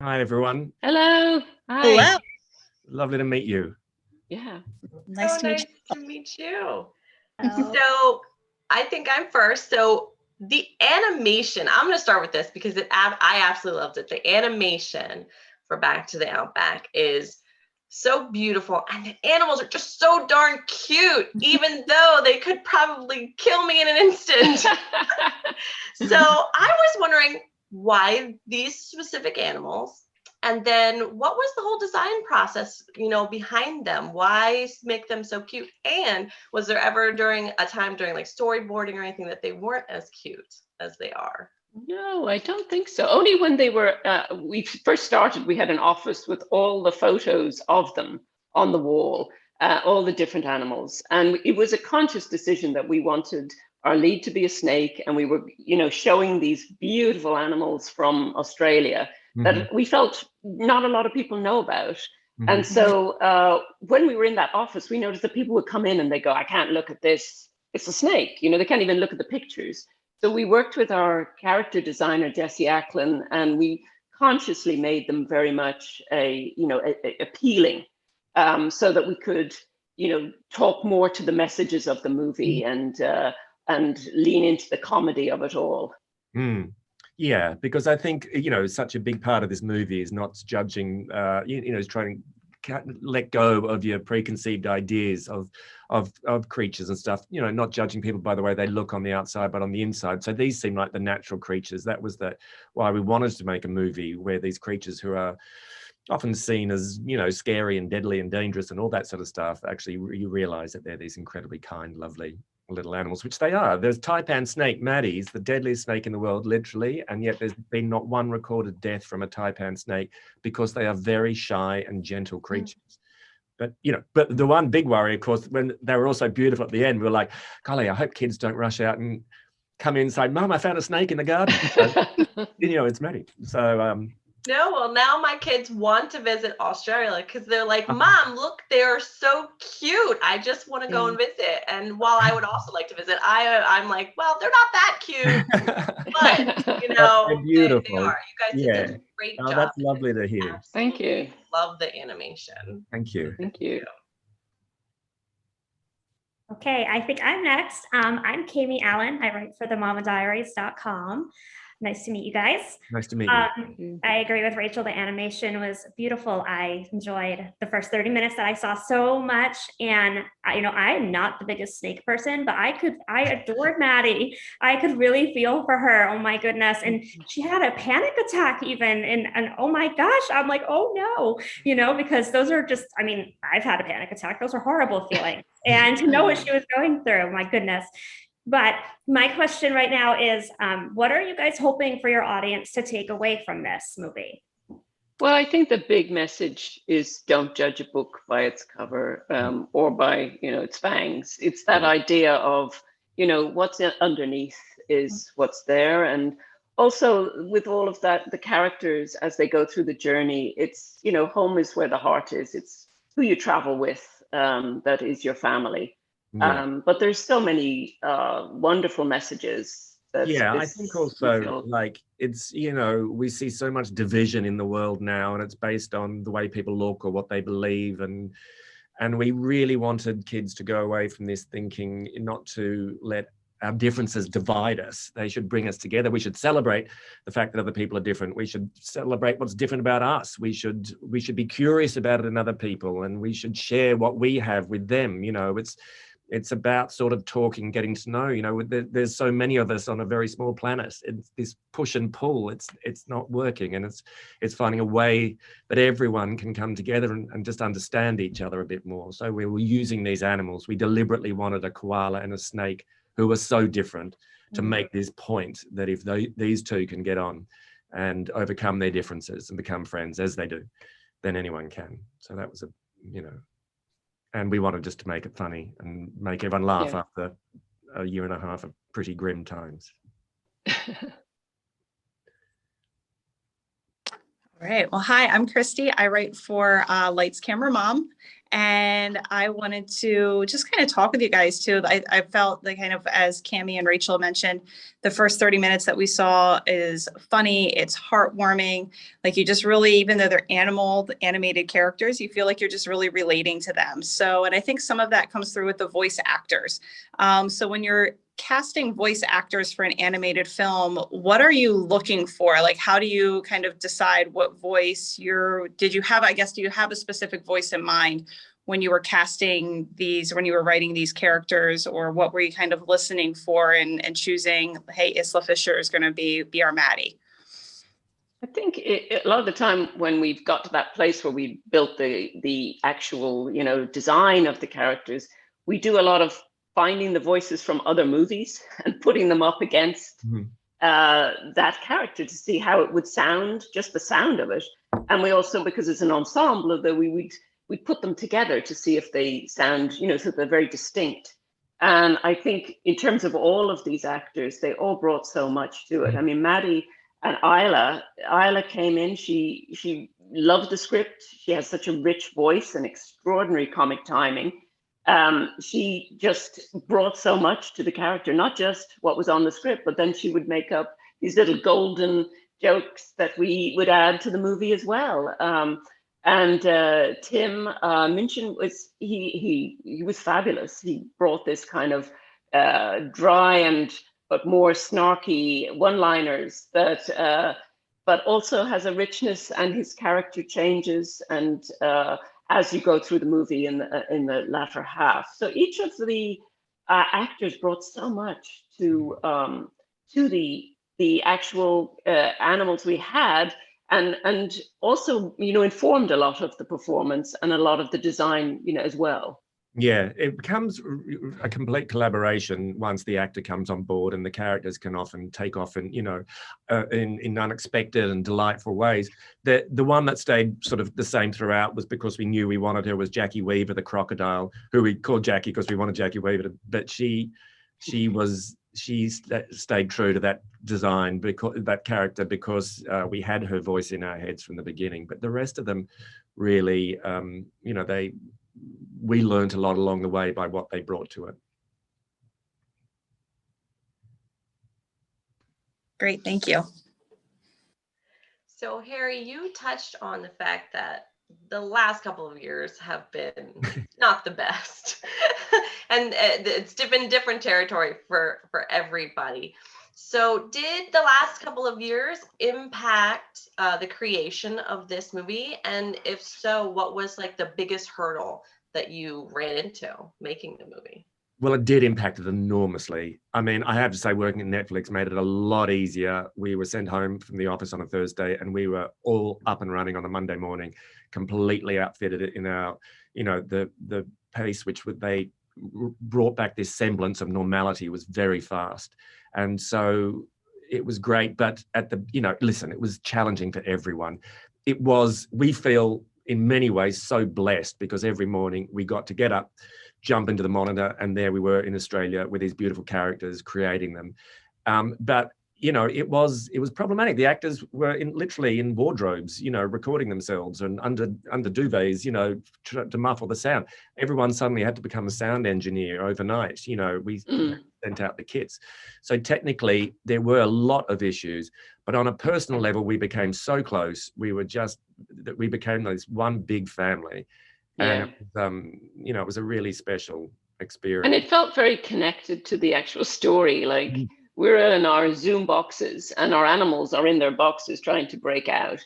Hi, everyone. Hello. Hi. Hello. Lovely to meet you. Yeah. Nice So to meet nice to meet you. you. So I think I'm first. So the animation, I'm going to start with this because I absolutely loved it. The animation for Back to the Outback is so beautiful, and the animals are just so darn cute, even though they could probably kill me in an instant. So I was wondering why these specific animals, and then what was the whole design process, behind them? Why make them so cute? And was there ever during a time during like storyboarding or anything that they weren't as cute as they are? No, I don't think so. Only when we first started, we had an office with all the photos of them on the wall, all the different animals. And it was a conscious decision that we wanted our lead to be a snake. And we were, showing these beautiful animals from Australia that we felt not a lot of people know about. And so when we were in that office, we noticed that people would come in and they go, I can't look at this. It's a snake. They can't even look at the pictures. So we worked with our character designer, Jesse Acklin, and we consciously made them very much appealing, so that we could, talk more to the messages of the movie and lean into the comedy of it all. Yeah, because I think, such a big part of this movie is not judging, is trying to let go of your preconceived ideas of creatures and stuff, not judging people by the way they look on the outside, but on the inside. So these seem like the natural creatures. That was why we wanted to make a movie where these creatures who are often seen as, scary and deadly and dangerous and all that sort of stuff, actually you realize that they're these incredibly kind, lovely little animals, which they are. There's taipan snake Maddie's the deadliest snake in the world, literally, and yet there's been not one recorded death from a taipan snake because they are very shy and gentle creatures. But the one big worry, of course, when they were also beautiful at the end, we were like, golly, I hope kids don't rush out and come in and say, Mum, I found a snake in the garden. So, it's Maddie. So No, well, now my kids want to visit Australia because they're like, Mom, look, they're so cute. I just want to go and visit. And while I would also like to visit, I'm like, well, they're not that cute, but they're beautiful. they are. You guys did such a great job. That's lovely to hear. Thank you. Love the animation. Thank you. Thank you. Okay, I think I'm next. I'm Kami Allen. I write for themamadiaries.com. Nice to meet you guys. Nice to meet you. I agree with Rachel. The animation was beautiful. I enjoyed the first 30 minutes that I saw so much. And I'm not the biggest snake person, but I adored Maddie. I could really feel for her. Oh my goodness. And she had a panic attack even. And oh my gosh, I'm like, oh no, because those are just, I've had a panic attack. Those are horrible feelings. And to know what she was going through, my goodness. But my question right now is, what are you guys hoping for your audience to take away from this movie? Well, I think the big message is don't judge a book by its cover, or by, its fangs. It's that idea of, what's underneath is what's there. And also with all of that, the characters, as they go through the journey, it's, home is where the heart is. It's who you travel with, that is your family. Yeah. But there's so many wonderful messages. I think also like it's, we see so much division in the world now, and it's based on the way people look or what they believe. And we really wanted kids to go away from this thinking not to let our differences divide us. They should bring us together. We should celebrate the fact that other people are different. We should celebrate what's different about us. We should be curious about it in other people, and we should share what we have with them. It's about sort of talking, getting to know, there's so many of us on a very small planet. It's this push and pull. It's not working. And it's finding a way that everyone can come together and just understand each other a bit more. So we were using these animals. We deliberately wanted a koala and a snake who were so different to make this point that if these two can get on and overcome their differences and become friends as they do, then anyone can. So that was and we wanted just to make it funny and make everyone laugh after a year and a half of pretty grim times. All right. Well, hi, I'm Christy. I write for Lights Camera Mom. And I wanted to just kind of talk with you guys too. I felt like, kind of as Cami and Rachel mentioned, the first 30 minutes that we saw is funny. It's heartwarming. Like, you just really, even though they're animated characters, you feel like you're just really relating to them. So, and I think some of that comes through with the voice actors. So when you're casting voice actors for an animated film, what are you looking for? Like, how do you kind of decide what voice do you have a specific voice in mind when you were casting these, when you were writing these characters, or what were you kind of listening for and choosing, hey, Isla Fisher is going to be our Maddie? I think a lot of the time when we've got to that place where we built the actual, design of the characters, we do a lot of finding the voices from other movies and putting them up against that character to see how it would sound, just the sound of it. And we also, because it's an ensemble, that we'd put them together to see if they sound, so they're very distinct. And I think in terms of all of these actors, they all brought so much to it. I mean, Maddie and Isla came in, she loved the script. She has such a rich voice and extraordinary comic timing. She just brought so much to the character, not just what was on the script, but then she would make up these little golden jokes that we would add to the movie as well. And Tim Minchin he was fabulous. He brought this kind of dry but more snarky one-liners that, but also has a richness, and his character changes and as you go through the movie in the latter half. So each of the actors brought so much to the actual animals we had, and also, informed a lot of the performance and a lot of the design, as well. Yeah, it becomes a complete collaboration once the actor comes on board, and the characters can often take off in unexpected and delightful ways. The one that stayed sort of the same throughout was because we knew we wanted her was Jackie Weaver, the crocodile, who we called Jackie because we wanted Jackie Weaver but she stayed true to that design, because that character, because we had her voice in our heads from the beginning. But the rest of them really, we learned a lot along the way by what they brought to it. Great, thank you. So Harry, you touched on the fact that the last couple of years have been not the best. And it's been different territory for everybody. So did the last couple of years impact the creation of this movie? And if so, what was like the biggest hurdle that you ran into making the movie? Well, it did impact it enormously. I mean, I have to say, working at Netflix made it a lot easier. We were sent home from the office on a Thursday, and we were all up and running on a Monday morning, completely outfitted in our, the pace which they brought back this semblance of normality was very fast. And so it was great, but listen, it was challenging for everyone. We feel in many ways so blessed, because every morning we got to get up, jump into the monitor, and there we were in Australia with these beautiful characters, creating them. But it was problematic. The actors were literally in wardrobes, recording themselves, and under duvets, to muffle the sound. Everyone suddenly had to become a sound engineer overnight. We sent out the kits. So technically there were a lot of issues, but on a personal level, we became so close. We became this one big family. Yeah. And it was a really special experience. And it felt very connected to the actual story. Like, we're in our Zoom boxes and our animals are in their boxes trying to break out.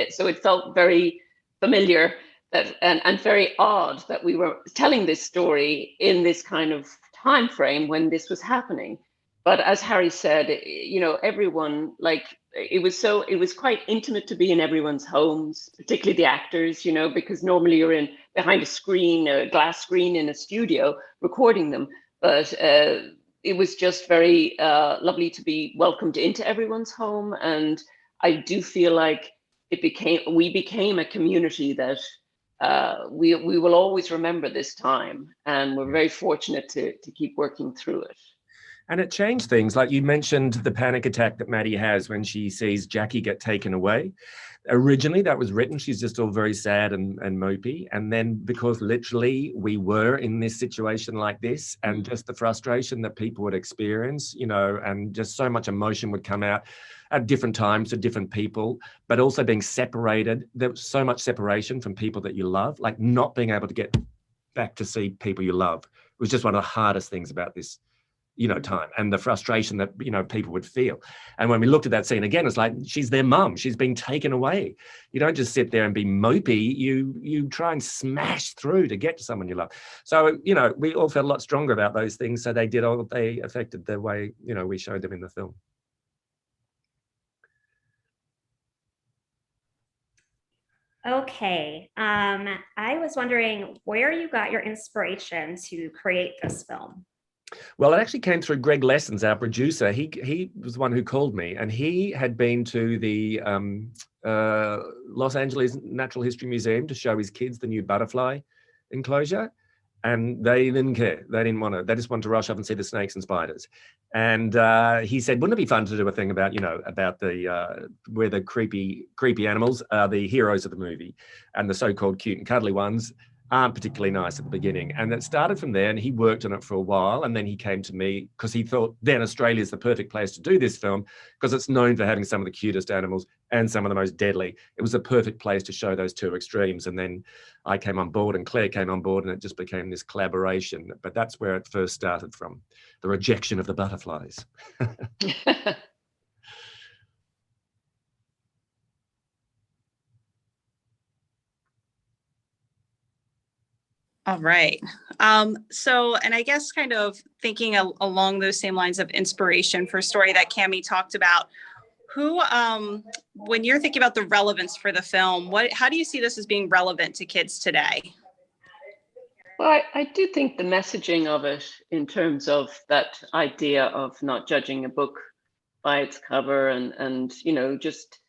So it felt very familiar and very odd that we were telling this story in this kind of time frame when this was happening. But as Harry said, everyone, it was quite intimate to be in everyone's homes, particularly the actors, because normally you're behind a glass screen in a studio recording them. But it was just very lovely to be welcomed into everyone's home. And I do feel like we became a community that we will always remember this time. And we're very fortunate to keep working through it. And it changed things. Like you mentioned, the panic attack that Maddie has when she sees Jackie get taken away. originally that was written, she's just all very sad and mopey. And then because literally we were in this situation like this, and just the frustration that people would experience, you know, and just so much emotion would come out at different times to different people, but also being separated. There was so much separation from people that you love, like not being able to get back to see people you love. It was just one of the hardest things about this, you know, time, and the frustration that, you know, people would feel. And when we looked at that scene again, it's like, she's their mum, she's been taken away. You don't just sit there and be mopey, you try and smash through to get to someone you love. So, you know, we all felt a lot stronger about those things. So they affected the way, you know, we showed them in the film. Okay. I was wondering where you got your inspiration to create this film. Well, it actually came through Greg Lessons, our producer. He was the one who called me, and he had been to the Los Angeles Natural History Museum to show his kids the new butterfly enclosure. And they didn't care. They didn't want to. They just wanted to rush off and see the snakes and spiders. And he said, "Wouldn't it be fun to do a thing about, you know, about the where the creepy animals are the heroes of the movie, and the so-called cute and cuddly ones aren't particularly nice at the beginning." And it started from there, and he worked on it for a while, and then he came to me because he thought then Australia is the perfect place to do this film because it's known for having some of the cutest animals and some of the most deadly. It was a perfect place to show those two extremes. And then I came on board and Claire came on board, and it just became this collaboration. But that's where it first started from, the rejection of the butterflies. All right. So, and I guess kind of thinking along those same lines of inspiration for a story that Cami talked about, who, when you're thinking about the relevance for the film, how do you see this as being relevant to kids today? Well, I do think the messaging of it, in terms of that idea of not judging a book by its cover, and you know, just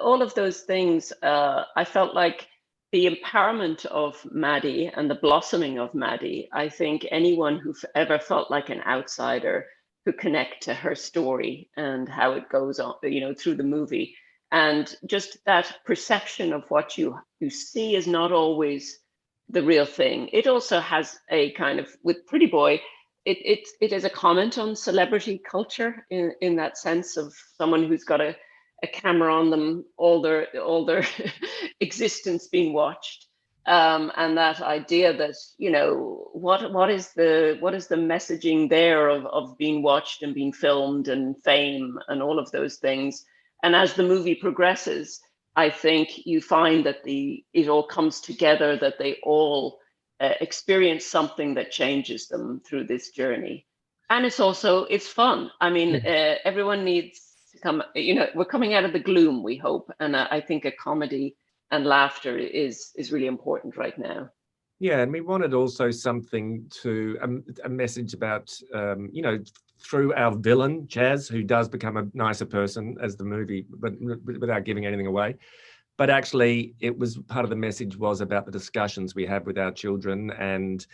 all of those things, I felt like the empowerment of Maddie and the blossoming of Maddie, I think anyone who ever felt like an outsider could connect to her story and how it goes on, you know, through the movie. And just that perception of what you see is not always the real thing. It also has a kind of, with Pretty Boy, it is a comment on celebrity culture in that sense of someone who's got a camera on them, all their existence being watched, and that idea that, you know, what is the messaging there of being watched and being filmed and fame and all of those things. And as the movie progresses, I think you find that it all comes together, that they all experience something that changes them through this journey. And it's fun. I mean, everyone needs to come, you know, we're coming out of the gloom, we hope. And I think a comedy and laughter is really important right now. Yeah, and we wanted also something to, a message about, you know, through our villain, Chaz, who does become a nicer person as the movie, but without giving anything away. But actually, it was part of the message was about the discussions we have with our children. And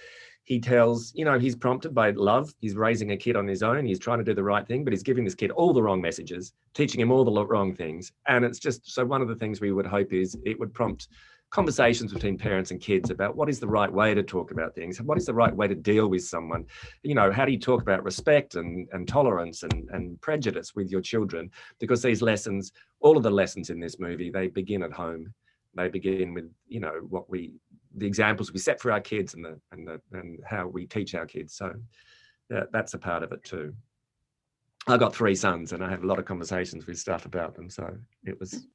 he tells, you know, he's prompted by love. He's raising a kid on his own. He's trying to do the right thing, but he's giving this kid all the wrong messages, teaching him all the wrong things. And it's just, so one of the things we would hope is it would prompt conversations between parents and kids about what is the right way to talk about things, what is the right way to deal with someone, you know, how do you talk about respect and tolerance and prejudice with your children? Because these lessons, all of the lessons in this movie, they begin at home. They begin with, you know, the examples we set for our kids and how we teach our kids. So that's a part of it too. I got 3 sons and I have a lot of conversations with stuff about them. So it was